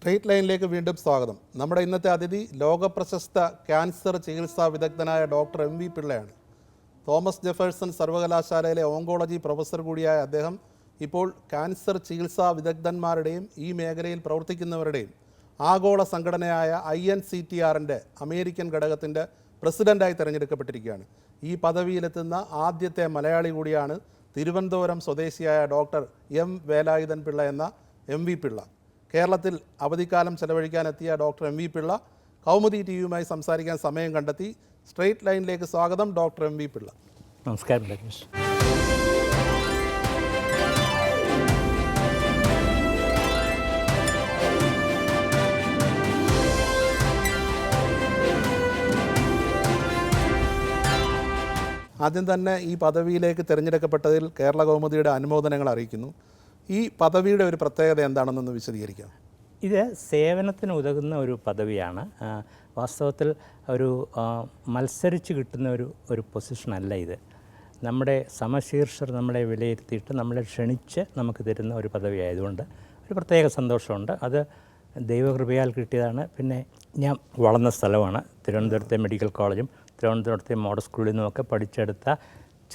Straight ലൈനിലേക്ക് വീണ്ടും സ്വാഗതം. നമ്മുടെ ഇന്നത്തെ അതിഥി ലോകപ്രശസ്ത ക്യാൻസർ ചികിത്സാ വിദഗ്ധനായ ഡോക്ടർ എം വി പിള്ളയാണ്. തോമസ് ജെഫേഴ്സൺ സർവകലാശാലയിലെ ഓങ്കോളജി പ്രൊഫസർ കൂടിയായ അദ്ദേഹം ഇപ്പോൾ ക്യാൻസർ ചികിത്സാ വിദഗ്ധന്മാരുടെയും ഈ മേഖലയിൽ പ്രവർത്തിക്കുന്നവരുടെയും ആഗോള സംഘടനയായ INCTRൻ്റെ അമേരിക്കൻ ഘടകത്തിൻ്റെ പ്രസിഡൻ്റായി തിരഞ്ഞെടുക്കപ്പെട്ടിരിക്കുകയാണ്. ഈ പദവിയിലെത്തുന്ന ആദ്യത്തെ മലയാളി കൂടിയാണ് തിരുവനന്തപുരം സ്വദേശിയായ ഡോക്ടർ എം വേലായുധൻ പിള്ള എന്ന എം വി പിള്ള. കേരളത്തിൽ അവധിക്കാലം ചെലവഴിക്കാനെത്തിയ doctor M V Pillai Kaumudi ടിവിയുമായി സംസാരിക്കാൻ സമയം കണ്ടെത്തി. സ്ട്രെയിറ്റ് ലൈനിലേക്ക് സ്വാഗതം ഡോക്ടർ എം വി പിള്ള. നമസ്കാരം രാജേഷ്. ആദ്യം തന്നെ ഈ പദവിയിലേക്ക് തിരഞ്ഞെടുക്കപ്പെട്ടതിൽ കേരള കൗമുദിയുടെ അനുമോദനങ്ങൾ അറിയിക്കുന്നു. ഈ പദവിയുടെ ഒരു പ്രത്യേകത എന്താണെന്നൊന്ന് വിശദീകരിക്കാം. ഇത് സേവനത്തിന് ഉതകുന്ന ഒരു പദവിയാണ്. വാസ്തവത്തിൽ ഒരു മത്സരിച്ച് കിട്ടുന്ന ഒരു പൊസിഷനല്ല ഇത്. നമ്മുടെ സമശീർഷർ നമ്മളെ വിലയിരുത്തിയിട്ട് നമ്മളെ ക്ഷണിച്ച് നമുക്ക് തരുന്ന ഒരു പദവി ആയതുകൊണ്ട് ഒരു പ്രത്യേക സന്തോഷമുണ്ട്. അത് ദൈവകൃപയാൽ കിട്ടിയതാണ്. പിന്നെ ഞാൻ വളർന്ന സ്ഥലമാണ് തിരുവനന്തപുരത്തെ മെഡിക്കൽ കോളേജും തിരുവനന്തപുരത്തെ മോഡൽ സ്കൂളിൽ നിന്നുമൊക്കെ പഠിച്ചെടുത്ത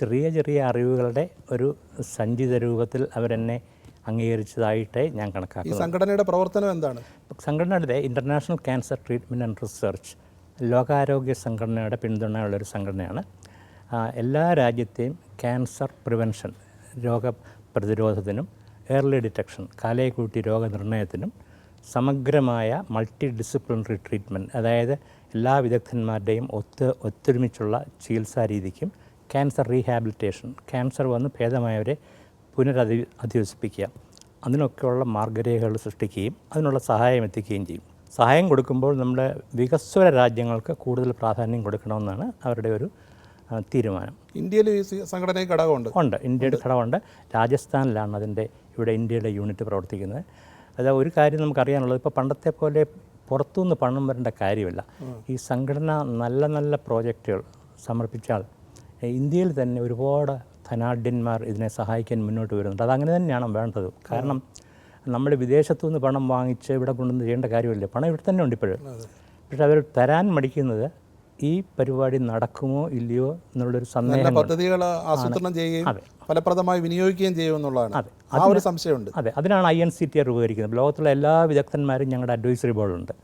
ചെറിയ ചെറിയ അറിവുകളുടെ ഒരു സഞ്ചിത രൂപത്തിൽ അവരെന്നെ അംഗീകരിച്ചതായിട്ടേ ഞാൻ കണക്കാക്കുന്നു. ഈ സംഘടനയുടെ പ്രവർത്തനം എന്താണ്? സംഘടനയുടെ international cancer treatment and research ലോകാരോഗ്യ സംഘടനയുടെ പിന്തുണയുള്ളൊരു സംഘടനയാണ്. എല്ലാ രാജ്യത്തെയും ക്യാൻസർ പ്രിവെൻഷൻ രോഗപ്രതിരോധത്തിനും ഏർലി ഡിറ്റക്ഷൻ കാലയെക്കൂട്ടി രോഗനിർണയത്തിനും സമഗ്രമായ മൾട്ടി ഡിസിപ്ലിനറി ട്രീറ്റ്മെൻറ്റ്, അതായത് എല്ലാ വിദഗ്ധന്മാരുടെയും ഒത്തൊരുമിച്ചുള്ള ചികിത്സാ രീതിക്കും ക്യാൻസർ റീഹാബിലിറ്റേഷൻ, ക്യാൻസർ വന്ന് ഭേദമായവരെ അധിവസിപ്പിക്കുക, അതിനൊക്കെയുള്ള മാർഗ്ഗരേഖകൾ സൃഷ്ടിക്കുകയും അതിനുള്ള സഹായം എത്തിക്കുകയും ചെയ്യും. സഹായം കൊടുക്കുമ്പോൾ നമ്മുടെ വികസ്വര രാജ്യങ്ങൾക്ക് കൂടുതൽ പ്രാധാന്യം കൊടുക്കണമെന്നാണ് അവരുടെ ഒരു തീരുമാനം. ഇന്ത്യയിൽ ഈ സംഘടനയിൽ ഘടകമുണ്ട്? ഉണ്ട്, ഇന്ത്യയുടെ ഘടകമുണ്ട്. രാജസ്ഥാനിലാണ് ഇവിടെ ഇന്ത്യയുടെ യൂണിറ്റ് പ്രവർത്തിക്കുന്നത്. അത് ഒരു കാര്യം നമുക്കറിയാനുള്ളത്, ഇപ്പോൾ പണ്ടത്തെ പോലെ പുറത്തുനിന്ന് പണം വരേണ്ട കാര്യമില്ല. ഈ സംഘടന നല്ല നല്ല പ്രോജക്റ്റുകൾ സമർപ്പിച്ചാൽ ഇന്ത്യയിൽ തന്നെ ഒരുപാട് ധനാഢ്യന്മാർ ഇതിനെ സഹായിക്കാൻ മുന്നോട്ട് വരുന്നുണ്ട്. അതങ്ങനെ തന്നെയാണ് വേണ്ടത്. കാരണം നമ്മൾ വിദേശത്തു നിന്ന് പണം വാങ്ങിച്ച് ഇവിടെ കൊണ്ടുവന്ന് ചെയ്യേണ്ട കാര്യമില്ല. പണം ഇവിടെ തന്നെ ഉണ്ട് ഇപ്പോഴും. പക്ഷെ അവർ തരാൻ മടിക്കുന്നത് ഈ പരിപാടി നടക്കുമോ ഇല്ലയോ എന്നുള്ളൊരു സന്ദേഹം. പദ്ധതികൾ ആസൂത്രണം ചെയ്യുകയും ഫലപ്രദമായി വിനിയോഗിക്കുകയും ചെയ്യുമെന്നുള്ളതാണ്. ആ ഒരു സംശയമുണ്ട്. അതെ, അതിനാണ് INCTR ഉപകരിക്കുന്നത്. ലോകത്തുള്ള എല്ലാ വിദഗ്ധന്മാരും ഞങ്ങളുടെ അഡ്വൈസറി ബോർഡുണ്ട്.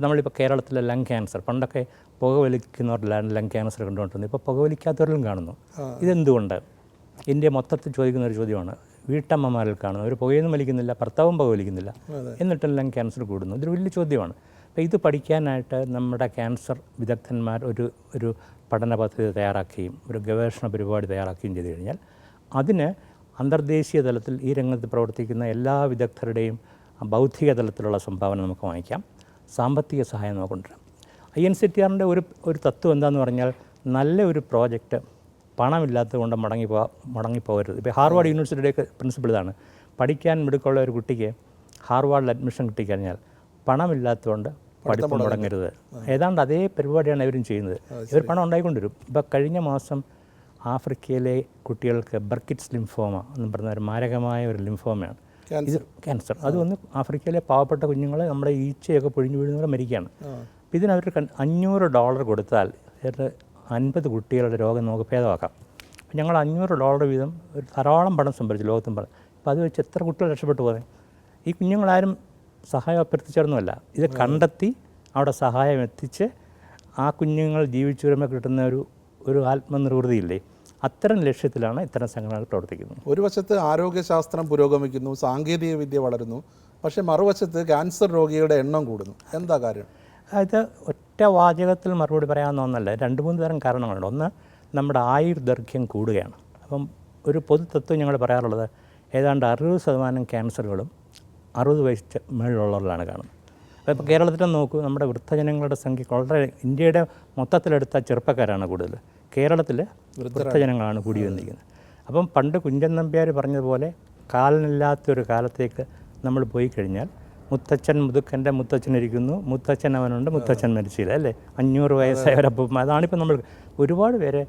നമ്മളിപ്പോൾ കേരളത്തിലെ ലങ് ക്യാൻസർ, പണ്ടൊക്കെ പുകവലിക്കുന്നവരിലാണ് ലങ് ക്യാൻസർ കണ്ടുകൊണ്ടിരുന്നത്. ഇപ്പോൾ പുകവലിക്കാത്തവരിലും കാണുന്നു. ഇതെന്തുകൊണ്ട്? ഇന്ത്യ മൊത്തത്തിൽ ചോദിക്കുന്ന ഒരു ചോദ്യമാണ്. വീട്ടമ്മമാരിൽ കാണുന്നു, അവർ പുകയൊന്നും വലിക്കുന്നില്ല, ഭർത്താവും പുകവലിക്കുന്നില്ല, എന്നിട്ടും ലങ് ക്യാൻസർ കൂടുന്നു. ഇതൊരു വലിയ ചോദ്യമാണ്. അപ്പോൾ ഇത് പഠിക്കാനായിട്ട് നമ്മുടെ ക്യാൻസർ വിദഗ്ധന്മാർ ഒരു പഠന പദ്ധതി തയ്യാറാക്കുകയും ഒരു ഗവേഷണ പരിപാടി തയ്യാറാക്കുകയും ചെയ്തു കഴിഞ്ഞാൽ അതിന് അന്തർദേശീയ തലത്തിൽ ഈ രംഗത്ത് പ്രവർത്തിക്കുന്ന എല്ലാ വിദഗ്ധരുടെയും ബൗദ്ധിക തലത്തിലുള്ള സംഭാവന നമുക്ക് വാങ്ങിക്കാം, സാമ്പത്തിക സഹായം നമുക്ക് കൊണ്ടുവരാം. INCTRൻ്റെ ഒരു തത്വം എന്താണെന്ന് പറഞ്ഞാൽ, നല്ല ഒരു പ്രോജക്റ്റ് പണമില്ലാത്തത് കൊണ്ട് മുടങ്ങിപ്പോകരുത്. ഇപ്പോൾ ഹാർവാർഡ് യൂണിവേഴ്സിറ്റിയുടെയൊക്കെ പ്രിൻസിപ്പിൾ ഇതാണ്. പഠിക്കാൻ മിടുക്കുള്ള ഒരു കുട്ടിക്ക് ഹാർവാർഡിൽ അഡ്മിഷൻ കിട്ടിക്കഴിഞ്ഞാൽ പണമില്ലാത്തതുകൊണ്ട് പഠിത്തം മുടങ്ങരുത്. ഏതാണ്ട് അതേ പരിപാടിയാണ് ഇവരും ചെയ്യുന്നത്. ഇവർ പണം ഉണ്ടായിക്കൊണ്ടുവരും. ഇപ്പോൾ കഴിഞ്ഞ മാസം ആഫ്രിക്കയിലെ കുട്ടികൾക്ക് ബർക്കിറ്റ്സ് ലിംഫോമ എന്ന് പറഞ്ഞ ഒരു മാരകമായ ഒരു ലിംഫോമയാണ് ഇത്, ക്യാൻസർ. അത് വന്ന് ആഫ്രിക്കയിലെ പാവപ്പെട്ട കുഞ്ഞുങ്ങൾ നമ്മുടെ ഈച്ചയൊക്കെ പൊഴിഞ്ഞു വീഴുന്നവരെ മരിക്കുകയാണ്. അപ്പോൾ ഇതിനവർ $500 കൊടുത്താൽ 50 കുട്ടികളുടെ രോഗം നമുക്ക് ഭേദമാക്കാം. അപ്പോൾ ഞങ്ങൾ $500 വീതം ഒരു ധാരാളം പണം സംഭരിച്ചു ലോകത്തും പറഞ്ഞു. അപ്പോൾ അത് വെച്ച് എത്ര കുട്ടികൾ രക്ഷപ്പെട്ടു പോകുന്നത്? ഈ കുഞ്ഞുങ്ങളാരും സഹായം അഭ്യർത്ഥിച്ചൊന്നുമല്ല, ഇത് കണ്ടെത്തി അവിടെ സഹായം എത്തിച്ച് ആ കുഞ്ഞുങ്ങൾ ജീവിച്ചു വരുമ്പോൾ കിട്ടുന്ന ഒരു ആത്മനിർവൃതിയില്ലേ, അത്തരം ലക്ഷ്യത്തിലാണ് ഇത്തരം സംഘടനകൾ പ്രവർത്തിക്കുന്നത്. ഒരു വശത്ത് ആരോഗ്യശാസ്ത്രം പുരോഗമിക്കുന്നു, സാങ്കേതിക വിദ്യ വളരുന്നു, പക്ഷേ മറുവശത്ത് ക്യാൻസർ രോഗികളുടെ എണ്ണം കൂടുന്നു. എന്താ കാര്യം? ഇത് ഒറ്റ വാചകത്തിൽ മറുപടി പറയാവുന്ന ഒന്നല്ല. 2-3 തരം കാരണങ്ങളുണ്ട്. ഒന്ന്, നമ്മുടെ ആയുർദൈർഘ്യം കൂടുകയാണ്. അപ്പം ഒരു പൊതു തത്വം ഞങ്ങൾ പറയാറുള്ളത്, ഏതാണ്ട് 60% ക്യാൻസറുകളും 60 വയസ്സ് മേളിലുള്ളവരിലാണ് കാണുന്നത്. അപ്പോൾ ഇപ്പോൾ കേരളത്തിൽ നോക്കൂ, നമ്മുടെ വൃദ്ധജനങ്ങളുടെ സംഖ്യ വളരെ, ഇന്ത്യയുടെ മൊത്തത്തിലെടുത്ത ചെറുപ്പക്കാരാണ് കൂടുതൽ, കേരളത്തിൽ വൃദ്ധജനങ്ങളാണ് കൂടി വന്നിരിക്കുന്നത്. അപ്പം പണ്ട് കുഞ്ചൻ നമ്പ്യാർ പറഞ്ഞതുപോലെ കാലനില്ലാത്തൊരു കാലത്തേക്ക് നമ്മൾ പോയി കഴിഞ്ഞാൽ മുത്തച്ഛൻ മുതുക്കൻ്റെ മുത്തച്ഛനിരിക്കുന്നു, മുത്തച്ഛൻ അവനുണ്ട്, മുത്തച്ഛൻ മരിച്ചില്ല, അല്ലേ? 500 വയസ്സായവരപ്പം. അതാണിപ്പോൾ നമ്മൾ ഒരുപാട് പേര്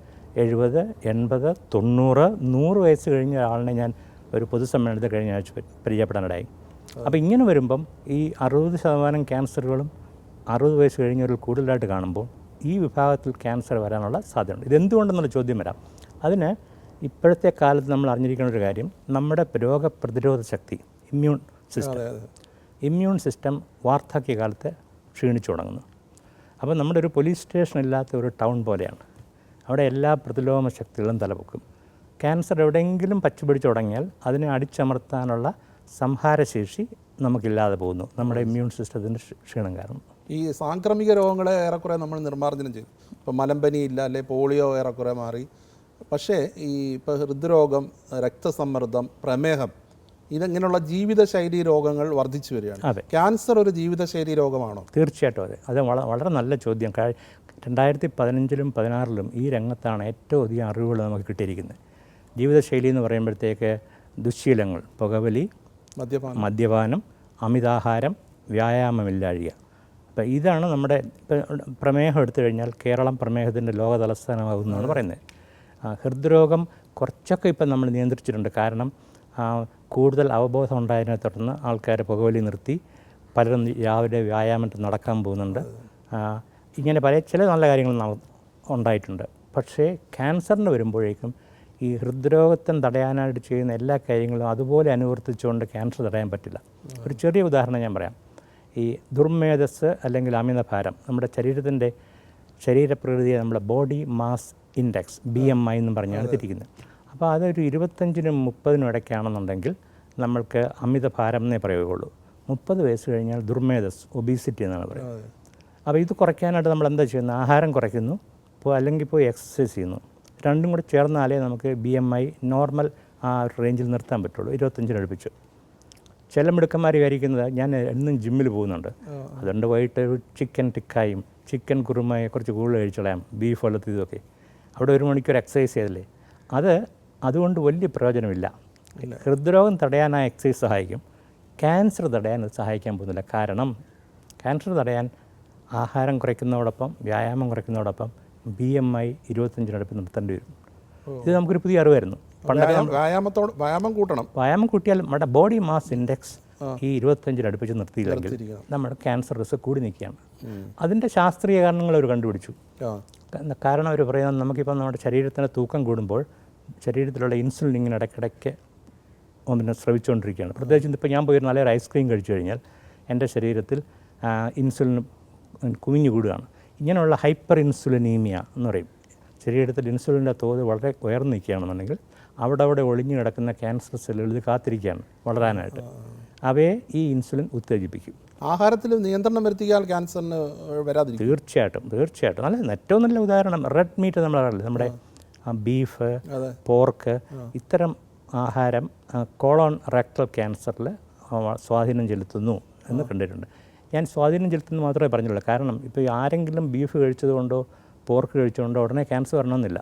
70, 80, 90, 100 വയസ്സ് കഴിഞ്ഞ ഒരാളിനെ ഞാൻ ഒരു പൊതുസമ്മേളനത്തിൽ കഴിഞ്ഞ ആഴ്ച പരിചയപ്പെടാനിടയായി. അപ്പോൾ ഇങ്ങനെ വരുമ്പം ഈ 60% ക്യാൻസറുകളും 60 വയസ്സ് കഴിഞ്ഞവരിൽ കൂടുതലായിട്ട് കാണുമ്പോൾ ഈ വിഭാഗത്തിൽ ക്യാൻസർ വരാനുള്ള സാധ്യതയുണ്ട്. ഇതെന്തുകൊണ്ടെന്നുള്ള ചോദ്യം വരാം. അതിന് ഇപ്പോഴത്തെ കാലത്ത് നമ്മൾ അറിഞ്ഞിരിക്കുന്ന ഒരു കാര്യം, നമ്മുടെ രോഗപ്രതിരോധ ശക്തി, ഇമ്മ്യൂൺ സിസ്റ്റം വാർദ്ധക്യകാലത്ത് ക്ഷീണിച്ചു തുടങ്ങുന്നു. അപ്പോൾ നമ്മുടെ ഒരു പോലീസ് സ്റ്റേഷൻ ഇല്ലാത്ത ഒരു ടൗൺ പോലെയാണ്. അവിടെ എല്ലാ പ്രതിലോമ ശക്തികളും തലപൊക്കും. ക്യാൻസർ എവിടെയെങ്കിലും പച്ചുപിടിച്ച് തുടങ്ങിയാൽ അതിനെ അടിച്ചമർത്താനുള്ള സംഹാരശേഷി നമുക്കില്ലാതെ പോകുന്നു, നമ്മുടെ ഇമ്മ്യൂൺ സിസ്റ്റത്തിൻ്റെ ക്ഷീണം കാരണം. ഈ സാംക്രമിക രോഗങ്ങളെ ഏറെക്കുറെ നമ്മൾ നിർമ്മാർജ്ജനം ചെയ്തു. ഇപ്പോൾ മലമ്പനി ഇല്ല, അല്ലെ പോളിയോ ഏറെക്കുറെ മാറി. പക്ഷേ ഇപ്പോൾ ഹൃദ്രോഗം, രക്തസമ്മർദ്ദം, പ്രമേഹം, ഇതെങ്ങനെയുള്ള ജീവിതശൈലി രോഗങ്ങൾ വർദ്ധിച്ചു വരികയാണ്. അതെ, ക്യാൻസർ ഒരു ജീവിതശൈലി രോഗമാണോ? തീർച്ചയായിട്ടും അതെ. അത് വളരെ നല്ല ചോദ്യം. 2015-ലും 2016-ലും ഈ രംഗത്താണ് ഏറ്റവും അധികം അറിവുകൾ നമുക്ക് കിട്ടിയിരിക്കുന്നത്. ജീവിതശൈലി എന്ന് പറയുമ്പോഴത്തേക്ക് ദുശ്ശീലങ്ങൾ, പുകവലി, മദ്യപാനം, അമിതാഹാരം, വ്യായാമമില്ലാഴിക. അപ്പോൾ ഇതാണ് നമ്മുടെ പ്രമേഹം എടുത്തു കഴിഞ്ഞാൽ കേരളം പ്രമേഹത്തിൻ്റെ ലോക തലസ്ഥാനമാകുമെന്നാണ് പറയുന്നത്. ഹൃദ്രോഗം കുറച്ചൊക്കെ ഇപ്പം നമ്മൾ നിയന്ത്രിച്ചിട്ടുണ്ട്. കാരണം കൂടുതൽ അവബോധം ഉണ്ടായതിനെ തുടർന്ന് ആൾക്കാർ പുകവലി നിർത്തി, പലരും രാവിലെ വ്യായാമത്തിൽ നടക്കാൻ പോകുന്നുണ്ട്. ഇങ്ങനെ ചില നല്ല കാര്യങ്ങൾ ഉണ്ടായിട്ടുണ്ട്. പക്ഷേ ക്യാൻസറിന് വരുമ്പോഴേക്കും ഈ ഹൃദ്രോഗത്തിന് തടയാനായിട്ട് ചെയ്യുന്ന എല്ലാ കാര്യങ്ങളും അതുപോലെ അനുവർത്തിച്ചുകൊണ്ട് ക്യാൻസർ തടയാൻ പറ്റില്ല. ഒരു ചെറിയ ഉദാഹരണം ഞാൻ പറയാം. ഈ ദുർമേധസ് അല്ലെങ്കിൽ അമിതഭാരം നമ്മുടെ ശരീരപ്രകൃതിയെ നമ്മുടെ ബോഡി മാസ് ഇൻഡെക്സ് BMI എന്നും പറഞ്ഞാണ് തിരിക്കുന്നത്. അപ്പോൾ അതൊരു 25-നും 30-നും ഇടയ്ക്കാണെന്നുണ്ടെങ്കിൽ നമ്മൾക്ക് അമിതഭാരം എന്നേ പറയുകയുള്ളൂ. 30 വയസ്സ് കഴിഞ്ഞാൽ ദുർമേധസ്, ഒബീസിറ്റി എന്നാണ് പറയുന്നത്. അപ്പോൾ ഇത് കുറയ്ക്കാനായിട്ട് നമ്മൾ എന്താ ചെയ്യുന്നത്? ആഹാരം കുറയ്ക്കുന്നു, അല്ലെങ്കിൽ പോയി എക്സസൈസ് ചെയ്യുന്നു. രണ്ടും കൂടെ ചേർന്നാലേ നമുക്ക് BMI നോർമൽ ആ റേഞ്ചിൽ നിർത്താൻ പറ്റുള്ളൂ. 25-ന് അടുപ്പിച്ചു. ചില മിടുക്കന്മാർ വിചാരിക്കുന്നത് ഞാൻ എന്നും ജിമ്മിൽ പോകുന്നുണ്ട്, അതുകൊണ്ട് വൈകിട്ട് ചിക്കൻ ടിക്കായും ചിക്കൻ കുറുമയും കുറച്ച് കൂടുതൽ കഴിച്ചോളാം, ബീഫ് പോലത്തെ ഇതൊക്കെ, അവിടെ 1 മണിക്കൂർ എക്സസൈസ് ചെയ്തല്ലേ. അതുകൊണ്ട് വലിയ പ്രയോജനമില്ല. ഹൃദ്രോഗം തടയാൻ ആ എക്സസൈസ് സഹായിക്കും, ക്യാൻസർ തടയാൻ അത് സഹായിക്കാൻ പോകുന്നില്ല. കാരണം ക്യാൻസർ തടയാൻ ആഹാരം കുറയ്ക്കുന്നതോടൊപ്പം വ്യായാമം കുറയ്ക്കുന്നതോടൊപ്പം BMI 25-നടുപ്പ് നിർത്തേണ്ടി വരും. ഇത് നമുക്കൊരു പുതിയ അറിവായിരുന്നു. വ്യായാമം കൂട്ടണം. വ്യായാമം കൂട്ടിയാൽ നമ്മുടെ ബോഡി മാസ് ഇൻഡെക്സ് ഈ 25-ന് അടുപ്പിച്ച് നിർത്തിയില്ലെങ്കിൽ നമ്മുടെ ക്യാൻസർ റിസ്ക് കൂടി നിൽക്കുകയാണ്. അതിൻ്റെ ശാസ്ത്രീയ കാരണങ്ങൾ അവർ കണ്ടുപിടിച്ചു. കാരണം അവർ പറയുന്നത്, നമുക്കിപ്പോൾ നമ്മുടെ ശരീരത്തിൻ്റെ തൂക്കം കൂടുമ്പോൾ ശരീരത്തിലുള്ള ഇൻസുലിൻ ഇങ്ങനെ ഇടയ്ക്കിടയ്ക്ക് ഒന്നിനെ സ്രവിച്ചുകൊണ്ടിരിക്കുകയാണ്. പ്രത്യേകിച്ച് ഇപ്പോൾ ഞാൻ പോയി നല്ലൊരു ഐസ്ക്രീം കഴിച്ചു കഴിഞ്ഞാൽ എൻ്റെ ശരീരത്തിൽ ഇൻസുലിൻ കുമിഞ്ഞു കൂടുകയാണ്. ഇങ്ങനെയുള്ള ഹൈപ്പർ ഇൻസുലിനീമിയ എന്ന് പറയും. ശരീരത്തിൽ ഇൻസുലിൻ്റെ തോത് വളരെ ഉയർന്നു നിൽക്കുകയാണെന്നുണ്ടെങ്കിൽ അവിടെ ഒളിഞ്ഞു കിടക്കുന്ന ക്യാൻസർ സെല്ലുകൾ ഇത് കാത്തിരിക്കുകയാണ് വളരാനായിട്ട്. അവയെ ഈ ഇൻസുലിൻ ഉത്തേജിപ്പിക്കും. ആഹാരത്തിൽ നിയന്ത്രണം വരുത്തിയാൽ ക്യാൻസറിന് വരാതിരിക്കും. തീർച്ചയായിട്ടും നല്ല ഏറ്റവും നല്ല ഉദാഹരണം റെഡ് മീറ്റ് നമ്മൾ അറിയില്ല, നമ്മുടെ ബീഫ്, പോർക്ക്, ഇത്തരം ആഹാരം കോളോൺ റെക്ടൽ ക്യാൻസറിൽ സ്വാധീനം ചെലുത്തുന്നു എന്ന് കണ്ടിട്ടുണ്ട്. ഞാൻ സ്വാധീനം ചെലുത്തുന്നു മാത്രമേ പറഞ്ഞുള്ളൂ. കാരണം ഇപ്പോൾ ആരെങ്കിലും ബീഫ് കഴിച്ചതുകൊണ്ടോ പോർക്ക് കഴിച്ചതുകൊണ്ടോ ഉടനെ ക്യാൻസർ വരണമെന്നില്ല.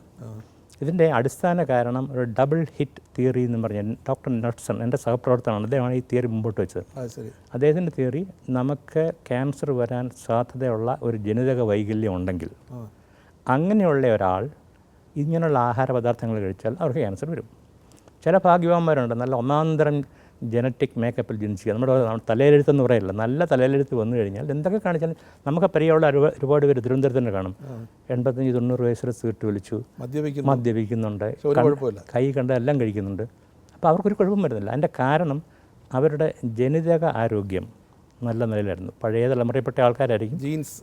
ഇതിൻ്റെ അടിസ്ഥാന കാരണം ഒരു ഡബിൾ ഹിറ്റ് തിയറി എന്ന് പറഞ്ഞ ഡോക്ടർ നട്സൺ, എൻ്റെ സഹപ്രവർത്തനമാണ്, അദ്ദേഹമാണ് ഈ തിയറി മുമ്പോട്ട് വെച്ചത്. അദ്ദേഹത്തിൻ്റെ തിയറി, നമുക്ക് ക്യാൻസർ വരാൻ സാധ്യതയുള്ള ഒരു ജനിതക വൈകല്യം ഉണ്ടെങ്കിൽ അങ്ങനെയുള്ള ഒരാൾ ഇങ്ങനെയുള്ള ആഹാര പദാർത്ഥങ്ങൾ കഴിച്ചാൽ അവർക്ക് ക്യാൻസർ വരും. ചില ഭാഗ്യവാന്മാരുണ്ട്, നല്ല ഒന്നാന്തരം ജനറ്റിക് മേക്കപ്പിൽ ജനിക്കുക. നമ്മുടെ തലയിലെഴുത്തെന്ന് പറയില്ല, നല്ല തലയിലെഴുത്ത് വന്നു കഴിഞ്ഞാൽ എന്തൊക്കെ കാണിച്ചാലും നമുക്ക് പരിചയമുള്ള ഒരുപാട് പേര് തിരുവനന്തപുരത്ത് തന്നെ കാണും. 85-90 വയസ്സിൽ സിഗരറ്റ് വലിച്ചു, മദ്യപിക്കുന്നുണ്ട്, കൈ കണ്ട എല്ലാം കഴിക്കുന്നുണ്ട്. അപ്പോൾ അവർക്കൊരു കുഴപ്പം വരുന്നില്ല. അതിൻ്റെ കാരണം അവരുടെ ജനിതക ആരോഗ്യം നല്ല നിലയിലായിരുന്നു. പഴയ തലമുറയിൽപ്പെട്ട ആൾക്കാരായിരിക്കും. ജീൻസ്.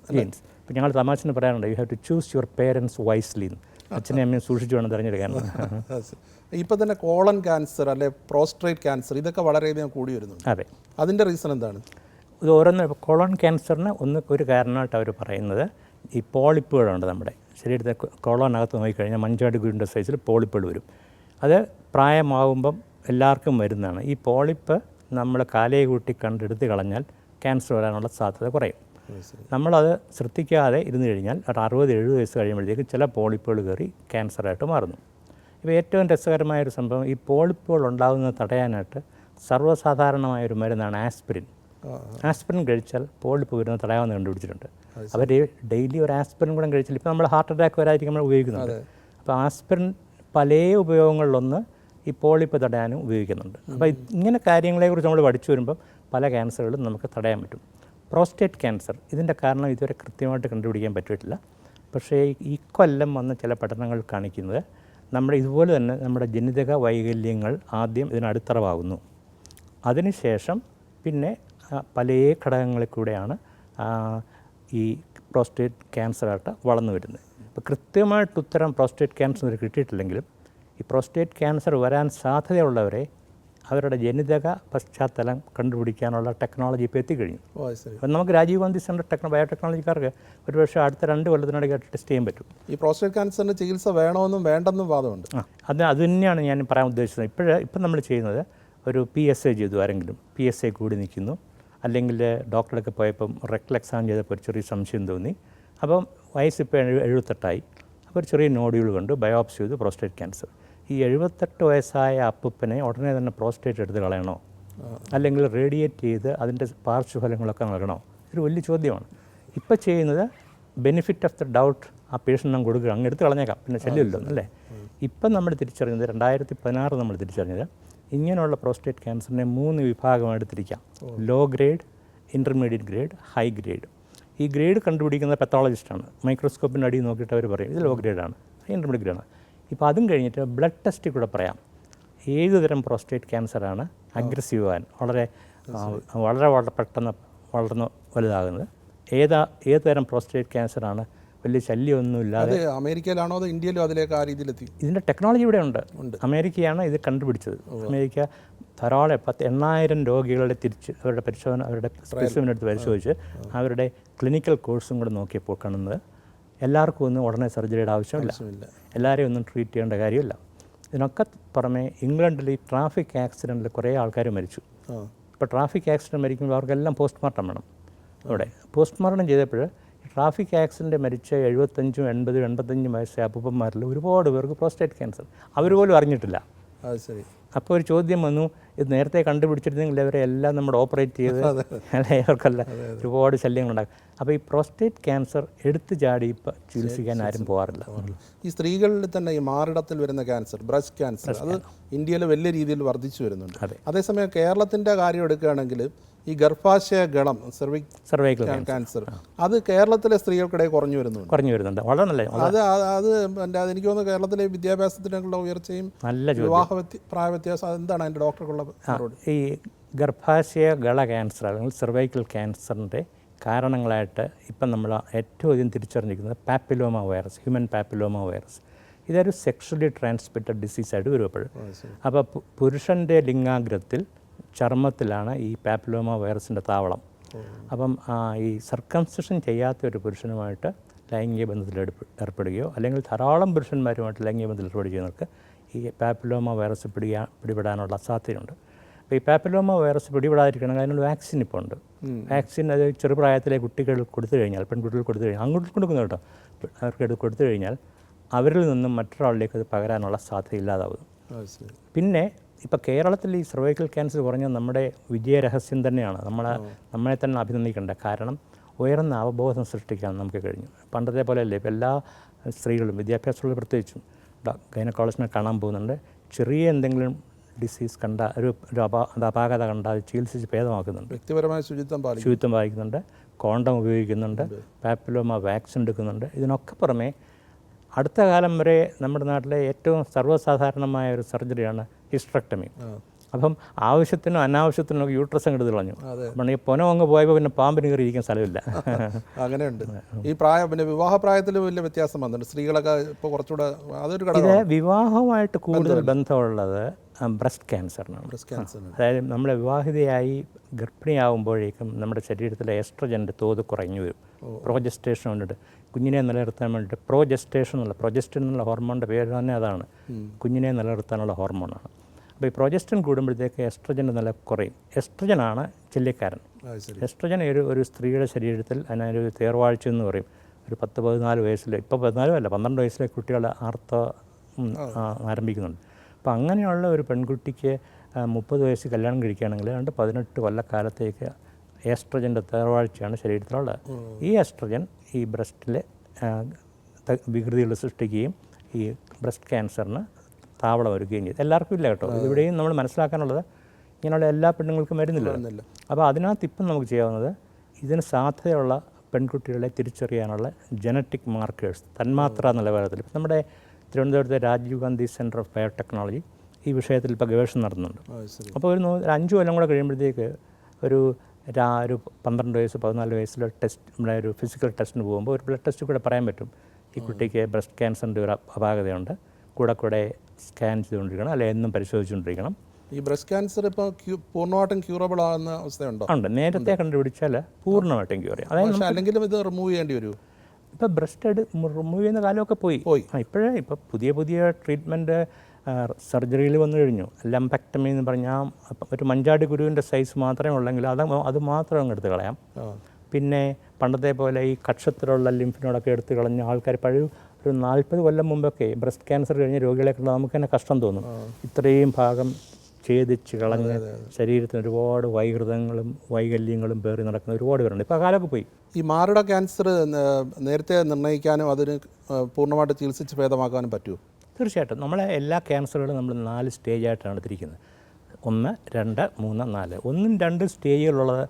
ഇപ്പം ഞങ്ങൾ തമാശന് പറയാറുണ്ട്, you have to choose your parents wisely. അച്ഛനെ അമ്മയും സൂക്ഷിച്ചു വേണം തിരഞ്ഞെടുക്കാൻ. ഇപ്പം തന്നെ കോളൻ ക്യാൻസർ അല്ലെ പ്രോസ്ട്രേറ്റ് ക്യാൻസർ ഇതൊക്കെ വളരെയധികം കൂടി വരുന്നുണ്ട്. അതെ, അതിൻ്റെ റീസൺ എന്താണ്? ഇത് ഓരോന്ന് കോളൻ ക്യാൻസറിന് ഒരു കാരണമായിട്ട് അവർ പറയുന്നത്, ഈ പോളിപ്പുകളുണ്ട് നമ്മുടെ ശരീരത്തെ. കോളോനകത്ത് നോക്കിക്കഴിഞ്ഞാൽ മഞ്ചാടി ഗുരുൻ്റെ സൈസിൽ പോളിപ്പുകൾ വരും. അത് പ്രായമാകുമ്പം എല്ലാവർക്കും വരുന്നതാണ്. ഈ പോളിപ്പ് നമ്മൾ കാലയെ കൂട്ടി കണ്ടെടുത്ത് കളഞ്ഞാൽ ക്യാൻസർ വരാനുള്ള സാധ്യത കുറയും. നമ്മളത് ശ്രദ്ധിക്കാതെ ഇരുന്ന് കഴിഞ്ഞാൽ ഒരു 60-70 വയസ്സ് കഴിയുമ്പോഴത്തേക്ക് ചില പോളിപ്പുകൾ കയറി ക്യാൻസറായിട്ട് മാറുന്നു. ഇപ്പോൾ ഏറ്റവും രസകരമായൊരു സംഭവം, ഈ പോളിപ്പുകൾ ഉണ്ടാകുന്നത് തടയാനായിട്ട് സർവ്വസാധാരണമായൊരു മരുന്നാണ് ആസ്പിരിൻ. ആസ്പിരിൻ കഴിച്ചാൽ പോളിപ്പ് വരുന്നത് തടയാമെന്ന് കണ്ടുപിടിച്ചിട്ടുണ്ട്. അവർ ഡെയിലി ഒരു ആസ്പിരിൻ കൂടെ കഴിച്ചാൽ ഇപ്പോൾ നമ്മൾ ഹാർട്ട് അറ്റാക്ക് വരാതിരിക്കും നമ്മൾ ഉപയോഗിക്കുന്നുണ്ട്. അപ്പോൾ ആസ്പിരിൻ പല ഉപയോഗങ്ങളിലൊന്ന് ഈ പോളിപ്പ് തടയാനും ഉപയോഗിക്കുന്നുണ്ട്. അപ്പോൾ ഇങ്ങനെ കാര്യങ്ങളെക്കുറിച്ച് നമ്മൾ പഠിച്ചു വരുമ്പം പല ക്യാൻസറുകളും നമുക്ക് തടയാൻ പറ്റും. പ്രോസ്റ്റേറ്റ് ക്യാൻസർ ഇതിൻ്റെ കാരണം ഇതുവരെ കൃത്യമായിട്ട് കണ്ടുപിടിക്കാൻ പറ്റിയിട്ടില്ല. പക്ഷേ ഈ കൊല്ലം വന്ന ചില പഠനങ്ങൾ കാണിക്കുന്നത് നമ്മുടെ ഇതുപോലെ തന്നെ നമ്മുടെ ജനിതക വൈകല്യങ്ങൾ ആദ്യം ഇതിനടിത്തറവാകുന്നു. അതിനുശേഷം പിന്നെ പല ഘടകങ്ങളിൽ കൂടെയാണ് ഈ പ്രോസ്റ്റേറ്റ് ക്യാൻസറായിട്ട് വളർന്നു വരുന്നത്. ഇപ്പോൾ കൃത്യമായിട്ട് ഉത്തരം പ്രോസ്റ്റേറ്റ് ക്യാൻസർ കിട്ടിയിട്ടില്ലെങ്കിലും ഈ പ്രോസ്റ്റേറ്റ് ക്യാൻസർ വരാൻ സാധ്യതയുള്ളവരെ അവരുടെ ജനിതക പശ്ചാത്തലം കണ്ടുപിടിക്കാനുള്ള ടെക്നോളജി ഇപ്പോൾ എത്തിക്കഴിഞ്ഞു. അപ്പം നമുക്ക് രാജീവ് ഗാന്ധി സെൻറ്റർ ബയോടെക്നോളജിക്കാർക്ക് ഒരുപക്ഷെ അടുത്ത 2 കൊല്ലത്തിനിടയ്ക്ക് ടെസ്റ്റ് ചെയ്യാൻ പറ്റും. ഈ പ്രോസ്റ്റേറ്റ് ക്യാൻസറിന് ചികിത്സ വേണമെന്നും വേണ്ടെന്നും വാദമുണ്ട്. അത് തന്നെയാണ് ഞാൻ പറയാൻ ഉദ്ദേശിച്ചത്. ഇപ്പം നമ്മൾ ചെയ്യുന്നത് ഒരു PSA ചെയ്തു, ആരെങ്കിലും PSA കൂടി നിൽക്കുന്നു, അല്ലെങ്കിൽ ഡോക്ടറൊക്കെ പോയപ്പം റെക്ടൽ എക്സാം ചെയ്തപ്പോൾ ഒരു ചെറിയ സംശയം തോന്നി, അപ്പം വയസ്സിപ്പോൾ 78ആയി, അപ്പോൾ ഒരു ചെറിയ നോഡ്യൂൾ കണ്ടു, ബയോപ്സി ചെയ്തു, പ്രോസ്റ്റേറ്റ് ക്യാൻസർ. ഈ 78 വയസ്സായ അപ്പൂപ്പനെ ഉടനെ തന്നെ പ്രോസ്റ്റേറ്റ് എടുത്ത് കളയണോ, അല്ലെങ്കിൽ റേഡിയേറ്റ് ചെയ്ത് അതിൻ്റെ പാർശ്വഫലങ്ങളൊക്കെ നൽകണോ? ഒരു വലിയ ചോദ്യമാണ്. ഇപ്പോൾ ചെയ്യുന്നത് ബെനിഫിറ്റ് ഓഫ് ദ ഡൗട്ട് ആ പേഷ്യൻ്റ് കൊടുക്കുക, അങ്ങ് എടുത്ത് കളഞ്ഞേക്കാം, പിന്നെ ശല്യമില്ലോ അല്ലേ. ഇപ്പം നമ്മൾ തിരിച്ചറിഞ്ഞത് 2016 നമ്മൾ തിരിച്ചറിഞ്ഞത് ഇങ്ങനെയുള്ള പ്രോസ്റ്റേറ്റ് ക്യാൻസറിനെ 3 വിഭാഗമായിട്ട് തിരിക്കാം. Low grade, intermediate grade, high grade. ഈ ഗ്രേഡ് കണ്ടുപിടിക്കുന്നത് പെത്തോളജിസ്റ്റാണ്. മൈക്രോസ്കോപ്പിൻ്റെ അടി നോക്കിയിട്ട് അവർ പറയും ഇത് ലോ ഗ്രേഡാണ്, ഇൻ്റർമീഡിയറ്റ് ഗ്രേഡാണ്. ഇപ്പോൾ അതും കഴിഞ്ഞിട്ട് ബ്ലഡ് ടെസ്റ്റിൽ കൂടെ പറയാം ഏത് തരം പ്രോസ്റ്റേറ്റ് ക്യാൻസറാണ് അഗ്രസീവ് ആകാൻ വളരെ പെട്ടെന്ന് വളർന്ന് വലുതാകുന്നത്, ഏത് തരം പ്രോസ്റ്റേറ്റ് ക്യാൻസറാണ് വലിയ ശല്യമൊന്നുമില്ലാതെ. അമേരിക്കയിലാണോ അതോ ഇന്ത്യയിലും അതിലേക്ക് ആ രീതിയിലെത്തി? ഇതിൻ്റെ ടെക്നോളജി ഇവിടെ ഉണ്ട്. അമേരിക്കയാണ് ഇത് കണ്ടുപിടിച്ചത്. അമേരിക്ക ധാരാളം 8,000 രോഗികളെ തിരിച്ച് അവരുടെ പരിശോധന, അവരുടെ സ്പെസിമെൻ എടുത്ത് പരിശോധിച്ച് അവരുടെ ക്ലിനിക്കൽ കോഴ്സും കൂടെ നോക്കിയപ്പോൾ കാണുന്നത് എല്ലാവർക്കും ഒന്നും ഉടനെ സർജറിയുടെ ആവശ്യമില്ല, എല്ലാവരെയും ഒന്നും ട്രീറ്റ് ചെയ്യേണ്ട കാര്യമില്ല. ഇതിനൊക്കെ പുറമെ ഇംഗ്ലണ്ടിൽ ഈ ട്രാഫിക് ആക്സിഡൻറ്റിൽ കുറേ ആൾക്കാർ മരിച്ചു. ഇപ്പോൾ ട്രാഫിക് ആക്സിഡൻറ്റ് മരിക്കുമ്പോൾ അവർക്കെല്ലാം പോസ്റ്റ്മോർട്ടം വേണം. അവിടെ പോസ്റ്റ്മോർട്ടം ചെയ്തപ്പോൾ ട്രാഫിക് ആക്സിഡൻറ്റ് മരിച്ച 75, 80, 85 വയസ്സെ അപ്പൂപ്പന്മാരിൽ ഒരുപാട് പേർക്ക് പ്രോസ്റ്റേറ്റ് ക്യാൻസർ അവർ പോലും അറിഞ്ഞിട്ടില്ല. അത് ശരി. അപ്പോൾ ഒരു ചോദ്യം വന്നു, ഇത് നേരത്തെ കണ്ടുപിടിച്ചിരുന്നെങ്കിൽ അവരെ എല്ലാം നമ്മൾ ഓപ്പറേറ്റ് ചെയ്ത് അല്ലെ അവർക്കല്ല ഒരുപാട് ശല്യങ്ങളുണ്ടാകും. അപ്പോൾ ഈ പ്രോസ്റ്റേറ്റ് ക്യാൻസർ എടുത്തു ചാടി ഇപ്പം ചികിത്സിക്കാൻ ആരും പോകാറില്ല. ഈ സ്ത്രീകളിൽ തന്നെ ഈ മാറിടത്തിൽ വരുന്ന ക്യാൻസർ, ബ്രസ്റ്റ് ക്യാൻസർ, അത് ഇന്ത്യയിൽ വലിയ രീതിയിൽ വർദ്ധിച്ചു വരുന്നുണ്ട്. അതേസമയം കേരളത്തിൻ്റെ കാര്യം എടുക്കുകയാണെങ്കിൽ ഈ ഗർഭാശയ ഗളം, സെർവൈക്കൽ ക്യാൻസർ, അത് കേരളത്തിലെ സ്ത്രീകൾക്കിടയിൽ കുറഞ്ഞു വരുന്നുണ്ട്. വളരെ നല്ല എനിക്ക് തോന്നുന്നു കേരളത്തിലെ വിദ്യാഭ്യാസത്തിനുള്ള ഉയർച്ചയും വിവാഹ പ്രായ വ്യത്യാസം, എന്താണ് അതിൻ്റെ ഡോക്ടർക്കുള്ള ഈ ഗർഭാശയ ഗള ക്യാൻസർ അല്ലെങ്കിൽ സെർവൈക്കൽ ക്യാൻസറിൻ്റെ കാരണങ്ങളായിട്ട് ഇപ്പം നമ്മൾ ഏറ്റവും അധികം തിരിച്ചറിഞ്ഞിരിക്കുന്നത് papilloma virus, human papilloma virus. ഇതൊരു സെക്ഷലി ട്രാൻസ്മിറ്റഡ് ഡിസീസായിട്ട് വരുമ്പോഴും അപ്പോൾ പുരുഷൻ്റെ ലിംഗാഗ്രത്തിൽ ചർമ്മത്തിലാണ് ഈ പാപ്പിലോമ വൈറസിൻ്റെ താവളം. അപ്പം ഈ സർക്കംസിഷൻ ചെയ്യാത്ത ഒരു പുരുഷനുമായിട്ട് ലൈംഗിക ബന്ധത്തിൽ ഏർപ്പെടുകയോ അല്ലെങ്കിൽ ധാരാളം പുരുഷന്മാരുമായിട്ട് ലൈംഗിക ബന്ധത്തിൽ ഏർപ്പെടുകയുന്നവർക്ക് ഈ പാപ്പിലോമ വൈറസ് പിടിപെടാനുള്ള സാധ്യതയുണ്ട്. അപ്പോൾ ഈ പാപ്പിലോമ വൈറസ് പിടിപെടാതിരിക്കണമെങ്കിൽ അതിനുള്ള വാക്സിൻ ഇപ്പോൾ ഉണ്ട്. വാക്സിൻ അത് ചെറുപ്രായത്തിലെ കുട്ടികൾ കൊടുത്തു കഴിഞ്ഞാൽ, പെൺകുട്ടികൾ കൊടുത്തു കഴിഞ്ഞാൽ, അങ്ങോട്ട് കൊടുക്കുന്നു കേട്ടോ, അവർക്ക് കൊടുത്തു കഴിഞ്ഞാൽ അവരിൽ നിന്നും മറ്റൊരാളിലേക്ക് അത് പകരാനുള്ള സാധ്യത ഇല്ലാതാവുന്നു. പിന്നെ ഇപ്പോൾ കേരളത്തിൽ ഈ സർവൈക്കൽ ക്യാൻസർ കുറഞ്ഞ നമ്മുടെ വിജയരഹസ്യം തന്നെയാണ്. നമ്മളെ തന്നെ അഭിനന്ദിക്കേണ്ട. കാരണം ഉയർന്ന അവബോധം സൃഷ്ടിക്കാൻ നമുക്ക് കഴിഞ്ഞു. പണ്ടത്തെ പോലെയല്ലേ ഇപ്പോൾ എല്ലാ സ്ത്രീകളും, വിദ്യാഭ്യാസമുള്ള പ്രത്യേകിച്ചും ഗൈനക്കോളജിനെ കാണാൻ പോകുന്നുണ്ട്. ചെറിയ എന്തെങ്കിലും ഡിസീസ് കണ്ട ഒരു അപാകത കണ്ടാൽ ചികിത്സിച്ച് ഭേദമാക്കുന്നുണ്ട്. വ്യക്തിപരമായ ശുചിത്വം പാലിക്കുന്നുണ്ട്, കോണ്ടം ഉപയോഗിക്കുന്നുണ്ട്, പാപ്പിലോമ വാക്സിൻ എടുക്കുന്നുണ്ട്. ഇതിനൊക്കെ പുറമെ അടുത്ത കാലം വരെ നമ്മുടെ നാട്ടിലെ ഏറ്റവും സർവ്വസാധാരണമായ ഒരു സർജറിയാണ് ഹിസ്റ്ററക്ടമി. അപ്പം ആവശ്യത്തിനും അനാവശ്യത്തിനും ഒക്കെ യൂട്രസ് അങ്ങ് എടുത്ത് കളഞ്ഞു. അപ്പം ഈ പൊനം അങ്ങ് പോയപ്പോൾ പിന്നെ പാമ്പിന് കയറി ഇരിക്കാൻ സ്ഥലമില്ല. അങ്ങനെയുണ്ട്. ഈ പിന്നെ വിവാഹ പ്രായത്തിൽ വലിയ വ്യത്യാസം വന്നിട്ടുണ്ട്. സ്ത്രീകളൊക്കെ ഇപ്പോൾ കുറച്ചുകൂടെ അതൊരു ഇത് വിവാഹവുമായിട്ട് കൂടുതൽ ബന്ധമുള്ളത് ബ്രസ്റ്റ് ക്യാൻസറിനാണ്. അതായത് നമ്മളെ വിവാഹിതയായി ഗർഭിണിയാവുമ്പോഴേക്കും നമ്മുടെ ശരീരത്തിലെ എസ്ട്രജൻ്റെ തോത് കുറഞ്ഞു വരും. പ്രോജസ്റ്റേഷൻ കൊണ്ടിട്ട് കുഞ്ഞിനെ നിലനിർത്താൻ വേണ്ടിയിട്ട് പ്രൊജസ്റ്റൻ എന്നുള്ള ഹോർമോണിൻ്റെ പേര് തന്നെ അതാണ്. കുഞ്ഞിനെ നിലനിർത്താനുള്ള ഹോർമോണാണ്. അപ്പോൾ ഈ പ്രൊജസ്റ്റൻ കൂടുമ്പോഴത്തേക്ക് എസ്ട്രജൻ്റെ നില കുറയും. എസ്ട്രജനാണ് ചെല്ലിക്കാരൻ. എസ്ട്രജൻ ഒരു സ്ത്രീയുടെ ശരീരത്തിൽ അതിനൊരു തേർവാഴ്ച എന്ന് പറയും. ഒരു 10-14 വയസ്സിൽ, ഇപ്പോൾ 14 അല്ല 12 വയസ്സിലെ കുട്ടികളെ ആരംഭിക്കുന്നുണ്ട്. അപ്പോൾ അങ്ങനെയുള്ള ഒരു പെൺകുട്ടിക്ക് 30 വയസ്സിൽ കല്യാണം കഴിക്കുകയാണെങ്കിൽ 18 കൊല്ലക്കാലത്തേക്ക് എസ്ട്രജൻ്റെ തേർവാഴ്ചയാണ് ശരീരത്തിലുള്ളത്. ഈ എസ്ട്രജൻ ഈ ബ്രസ്റ്റിലെ വികൃതികൾ സൃഷ്ടിക്കുകയും ഈ ബ്രസ്റ്റ് ക്യാൻസറിന് താവളം ഒരുക്കുകയും ചെയ്തു. എല്ലാവർക്കും ഇല്ല കേട്ടോ. ഇവിടെയും നമ്മൾ മനസ്സിലാക്കാനുള്ളത് ഇങ്ങനെയുള്ള എല്ലാ പെണ്ണുങ്ങൾക്കും വരുന്നില്ല. അപ്പോൾ അതിനകത്ത് ഇപ്പം നമുക്ക് ചെയ്യാവുന്നത് ഇതിന് സാധ്യതയുള്ള പെൺകുട്ടികളെ തിരിച്ചറിയാനുള്ള ജനറ്റിക് മാർക്കേഴ്സ് തന്മാത്രാ നിലവാരത്തിൽ നമ്മുടെ തിരുവനന്തപുരത്തെ Rajiv Gandhi centre of biotechnology ഈ വിഷയത്തിൽ ഇപ്പോൾ ഗവേഷണം നടത്തുന്നുണ്ട്. അപ്പോൾ ഒരു 5 കൊല്ലം കൂടെ കഴിയുമ്പോഴത്തേക്ക് ഒരു 12 വയസ്സ് 14 വയസ്സിലെ ടെസ്റ്റ് നമ്മുടെ ഒരു ഫിസിക്കൽ ടെസ്റ്റിന് പോകുമ്പോൾ ഒരു ബ്ലഡ് ടെസ്റ്റ് കൂടെ പറയാൻ പറ്റും ഈ കുട്ടിക്ക് ബ്രസ്റ്റ് ക്യാൻസറിൻ്റെ ഒരു അപാകതയുണ്ട്, കൂടെ സ്കാൻ ചെയ്തുകൊണ്ടിരിക്കണം, അല്ലെങ്കിൽ എന്നും പരിശോധിച്ചുകൊണ്ടിരിക്കണം. ഈ ബ്രസ്റ്റ് ക്യാൻസർ ഇപ്പോൾ പൂർണ്ണമായിട്ടും ക്യൂറബിൾ ആകുന്ന അവസ്ഥയുണ്ടോ? ഉണ്ട്, നേരത്തെ കണ്ടുപിടിച്ചാൽ പൂർണ്ണമായിട്ടും ക്യൂർ ചെയ്യും. അതായത് അല്ലെങ്കിലും ഇത് റിമൂവ് ചെയ്യേണ്ടി വരും. ഇപ്പോൾ ബ്രസ്റ്റ് റിമൂവ് ചെയ്യുന്ന കാലമൊക്കെ പോയി. ഇപ്പോൾ പുതിയ ട്രീറ്റ്മെൻറ്റ് സർജറിയിൽ വന്നു കഴിഞ്ഞു. ലംബെക്ടമി എന്ന് പറഞ്ഞാൽ ഒരു മഞ്ചാടി കുരുവിൻ്റെ സൈസ് മാത്രമേ ഉള്ളെങ്കിൽ അത് മാത്രം അങ്ങ് എടുത്ത് കളയാം. പിന്നെ പണ്ടത്തെ പോലെ ഈ കക്ഷത്തിലുള്ള ലിംഫിനോടൊക്കെ എടുത്ത് കളഞ്ഞ ആൾക്കാർ ഒരു 40 കൊല്ലം മുമ്പൊക്കെ ബ്രസ്റ്റ് ക്യാൻസർ കഴിഞ്ഞ രോഗികളെ കണ്ടാൽ നമുക്ക് തന്നെ കഷ്ടം തോന്നും. ഇത്രയും ഭാഗം ഛേദിച്ച് കളഞ്ഞ് ശരീരത്തിന് ഒരുപാട് വൈകൃതങ്ങളും വൈകല്യങ്ങളും പേറി നടക്കുന്ന ഒരുപാട് പേരുണ്ട്. ഇപ്പോൾ ആ കാലമൊക്കെ പോയി. ഈ മാറിട ക്യാൻസർ നേരത്തെ നിർണ്ണയിക്കാനും അതിന് പൂർണ്ണമായിട്ട് ചികിത്സിച്ച് ഭേദമാക്കാനും പറ്റുമോ? തീർച്ചയായിട്ടും. നമ്മളെ എല്ലാ ക്യാൻസറുകളും നമ്മൾ 4 സ്റ്റേജായിട്ടാണ് തിരിക്കുന്നത്. 1, 2, 3, 4. 1, 2 സ്റ്റേജുകളുള്ളത്